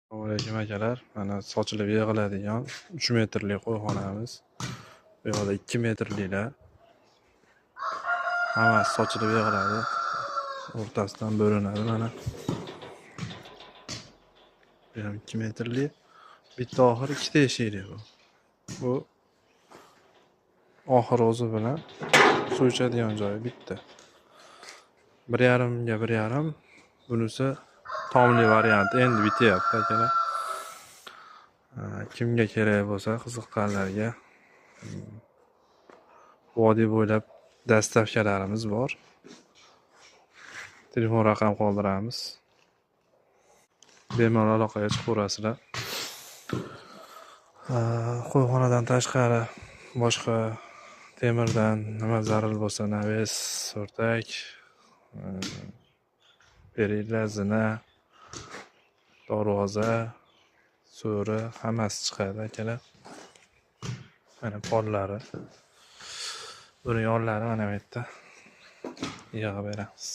Assalomu alaykum akalar. Mana sochilib yig'iladigan 3 metrli qo'yxonamiz. Bu yoqda 2 metrlilar. Hammasi sochilib yig'iladi. O'rtasidan bo'linadi mana. Bu ham 2 metrli. Bitta oxir ikkita eshikli bu. Bu oxir o'zi bilan suv ichadigan joyi bitta. 1,5 ga 1,5. Bunisi tomli varianti endi bityapti akalar. Kimga kerak bo'lsa qiziqqanlarga vodiy bo'ylab dastavkalarimiz bor. Telefon raqam qoldiramiz. Bemalol aloqaga chiqaverasizlar. Qo'yxonadan tashqari boshqa temirdan nima zarur bo'lsa, naves, o'rtak, perilla, zina, darvoza, so'ri hammasi chiqadi akalar. Mana pollari. Buni yonlari mana bu yerda yig'ib beramiz.